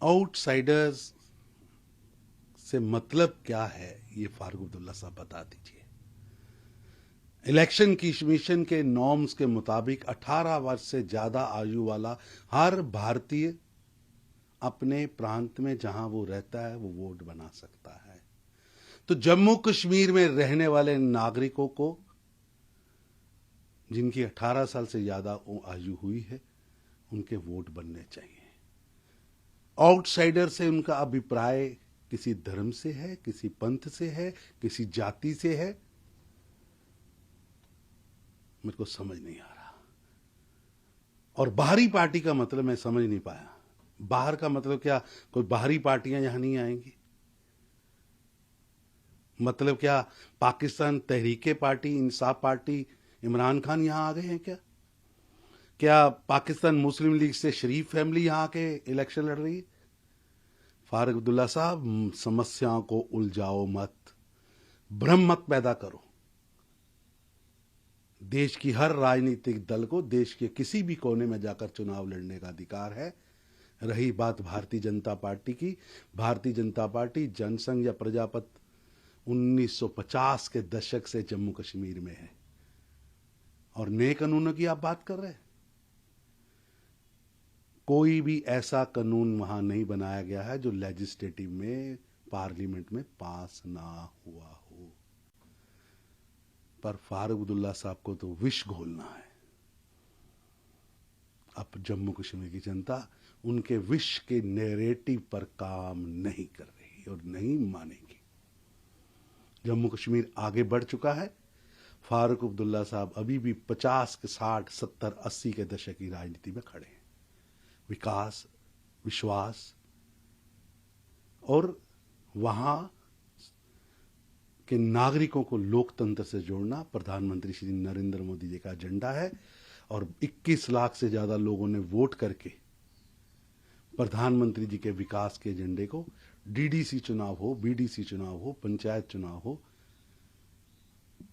Outsiders से मतलब क्या है, ये फारूक अब्दुल्ला साहब बता दीजिए। इलेक्शन कमीशन के नॉर्म्स के मुताबिक 18 वर्ष से ज्यादा आयु वाला हर भारतीय अपने प्रांत में जहां वो रहता है वो वोट बना सकता है। तो जम्मू कश्मीर में रहने वाले नागरिकों को जिनकी 18 साल से ज्यादा आयु हुई है उनके वोट बनने चाहिए। आउटसाइडर से उनका अभिप्राय किसी धर्म से है, किसी पंथ से है, किसी जाति से है, मेरे को समझ नहीं आ रहा। और बाहरी पार्टी का मतलब मैं समझ नहीं पाया। बाहर का मतलब क्या, कोई बाहरी पार्टियां यहां नहीं आएंगी? मतलब क्या पाकिस्तान तहरीके पार्टी, इंसाफ पार्टी, इमरान खान यहां आ गए हैं क्या? क्या पाकिस्तान मुस्लिम लीग से शरीफ फैमिली यहां आके इलेक्शन लड़ रही है? फारूक अब्दुल्ला साहब, समस्याओं को उलझाओ मत, भ्रम मत पैदा करो। देश की हर राजनीतिक दल को देश के किसी भी कोने में जाकर चुनाव लड़ने का अधिकार है। रही बात भारतीय जनता पार्टी की, भारतीय जनता पार्टी जनसंघ या प्रजापत 1950 के दशक से जम्मू कश्मीर में है। और नए कानूनों की आप बात कर रहे हैं, कोई भी ऐसा कानून वहां नहीं बनाया गया है जो लेजिस्लेटिव में, पार्लियामेंट में पास ना हुआ हो। पर फारूक अब्दुल्ला साहब को तो विष घोलना है। अब जम्मू कश्मीर की जनता उनके विष के नैरेटिव पर काम नहीं कर रही और नहीं मानेगी। जम्मू कश्मीर आगे बढ़ चुका है। फारूक अब्दुल्ला साहब अभी भी 50, 60, 70, 80 के दशक की राजनीति में खड़े हैं। विकास, विश्वास और वहां के नागरिकों को लोकतंत्र से जोड़ना प्रधानमंत्री श्री नरेंद्र मोदी जी का एजेंडा है। और 21 लाख से ज्यादा लोगों ने वोट करके प्रधानमंत्री जी के विकास के एजेंडे को, डीडीसी चुनाव हो, बीडीसी चुनाव हो, पंचायत चुनाव हो,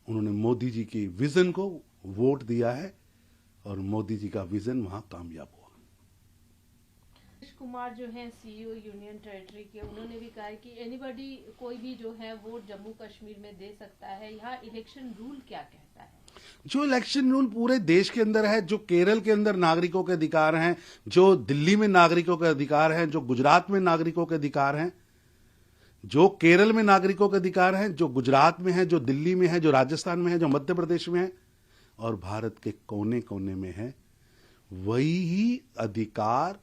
उन्होंने मोदी जी की विजन को वोट दिया है और मोदी जी का विजन वहां कामयाब हुआ। कुमार जो है सीईओ यूनियन टेरिटरी के, उन्होंने भी कहा है कि एनीबॉडी, कोई भी जो है वोट जम्मू कश्मीर में दे सकता है। यहाँ इलेक्शन रूल क्या कहता है? जो इलेक्शन रूल पूरे देश के अंदर है, जो केरल के अंदर नागरिकों के अधिकार हैं, जो दिल्ली में नागरिकों के अधिकार हैं, जो गुजरात में नागरिकों के अधिकार हैं, जो केरल में नागरिकों के अधिकार हैं, जो गुजरात में है, जो दिल्ली में है, जो राजस्थान में है, जो मध्य प्रदेश में है और भारत के कोने कोने में है, वही ही अधिकार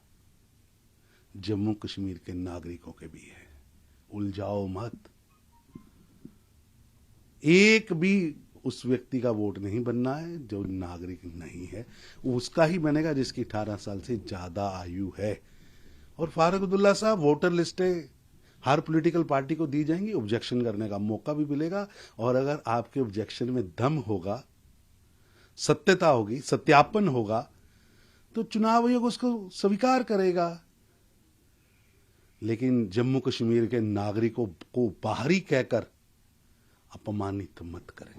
जम्मू कश्मीर के नागरिकों के भी है। उलझाओ मत। एक भी उस व्यक्ति का वोट नहीं बनना है जो नागरिक नहीं है, उसका ही बनेगा जिसकी 18 साल से ज्यादा आयु है। और फारूक अब्दुल्ला साहब, वोटर लिस्टें हर पॉलिटिकल पार्टी को दी जाएंगी, ऑब्जेक्शन करने का मौका भी मिलेगा। और अगर आपके ऑब्जेक्शन में दम होगा, सत्यता होगी, सत्यापन होगा, तो चुनाव आयोग उसको स्वीकार करेगा। लेकिन जम्मू कश्मीर के नागरिकों को बाहरी कहकर अपमानित मत करें।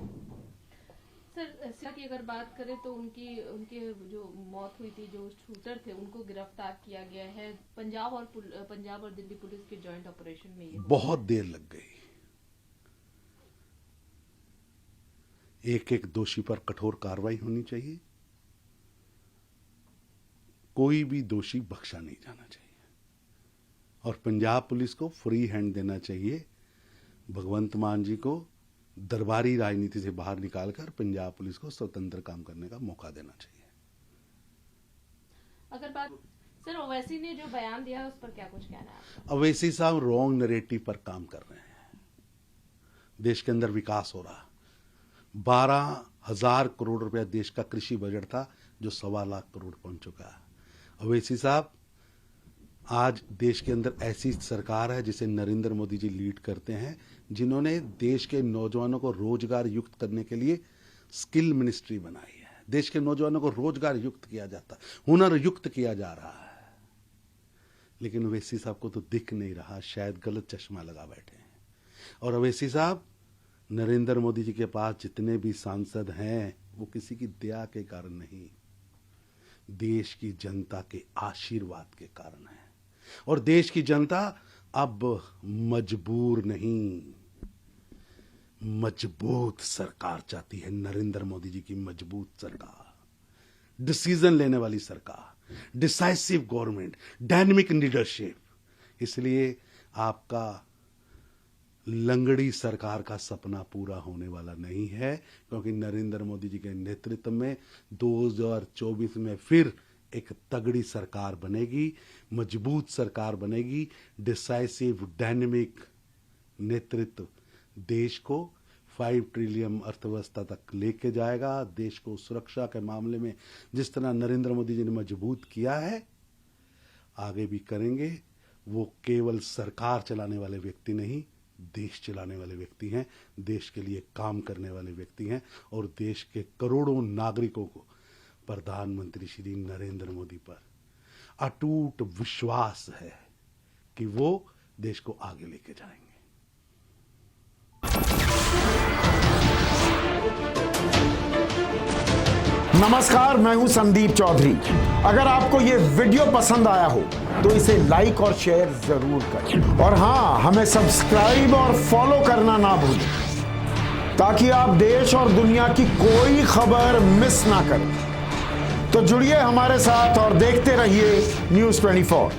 सर, की अगर बात करें तो उनके जो मौत हुई थी, जो शूटर थे, उनको गिरफ्तार किया गया है। पंजाब और दिल्ली पुलिस के जॉइंट ऑपरेशन में ये बहुत देर लग गई। एक एक दोषी पर कठोर कार्रवाई होनी चाहिए। कोई भी दोषी बख्शा नहीं जाना चाहिए और पंजाब पुलिस को फ्री हैंड देना चाहिए। भगवंत मान जी को दरबारी राजनीति से बाहर निकालकर पंजाब पुलिस को स्वतंत्र काम करने का मौका देना चाहिए। अगर बात सर ओवैसी ने जो बयान दिया है उस पर क्या कुछ कहना है आपका? ओवैसी साहब रॉन्ग नैरेटिव पर काम कर रहे हैं। देश के अंदर विकास हो रहा। 12,000 करोड़ रुपया देश का कृषि बजट था जो 1.25 लाख करोड़ पहुंच चुका है। ओवैसी साहब, आज देश के अंदर ऐसी सरकार है जिसे नरेंद्र मोदी जी लीड करते हैं, जिन्होंने देश के नौजवानों को रोजगार युक्त करने के लिए स्किल मिनिस्ट्री बनाई है। देश के नौजवानों को रोजगार युक्त किया जाता, हुनर युक्त किया जा रहा है। लेकिन ओवैसी साहब को तो दिख नहीं रहा, शायद गलत चश्मा लगा बैठे हैं। और ओवैसी साहब, नरेंद्र मोदी जी के पास जितने भी सांसद हैं वो किसी की दया के कारण नहीं, देश की जनता के आशीर्वाद के कारण है। और देश की जनता अब मजबूर नहीं, मजबूत सरकार चाहती है। नरेंद्र मोदी जी की मजबूत सरकार, डिसीजन लेने वाली सरकार, डिसाइसिव गवर्नमेंट, डायनेमिक लीडरशिप। इसलिए आपका लंगड़ी सरकार का सपना पूरा होने वाला नहीं है, क्योंकि नरेंद्र मोदी जी के नेतृत्व में 2024 में फिर एक तगड़ी सरकार बनेगी, मजबूत सरकार बनेगी। डिसाइसिव डायनेमिक नेतृत्व देश को 5 ट्रिलियन अर्थव्यवस्था तक लेके जाएगा। देश को सुरक्षा के मामले में जिस तरह नरेंद्र मोदी जी ने मजबूत किया है, आगे भी करेंगे। वो केवल सरकार चलाने वाले व्यक्ति नहीं, देश चलाने वाले व्यक्ति हैं, देश के लिए काम करने वाले व्यक्ति हैं, और देश के करोड़ों नागरिकों को प्रधानमंत्री श्री नरेंद्र मोदी पर अटूट विश्वास है कि वो देश को आगे लेके जाएंगे। नमस्कार, मैं हूं संदीप चौधरी। अगर आपको ये वीडियो पसंद आया हो तो इसे लाइक और शेयर जरूर करें, और हां, हमें सब्सक्राइब और फॉलो करना ना भूलें, ताकि आप देश और दुनिया की कोई खबर मिस ना करें। तो जुड़िए हमारे साथ और देखते रहिए News 24।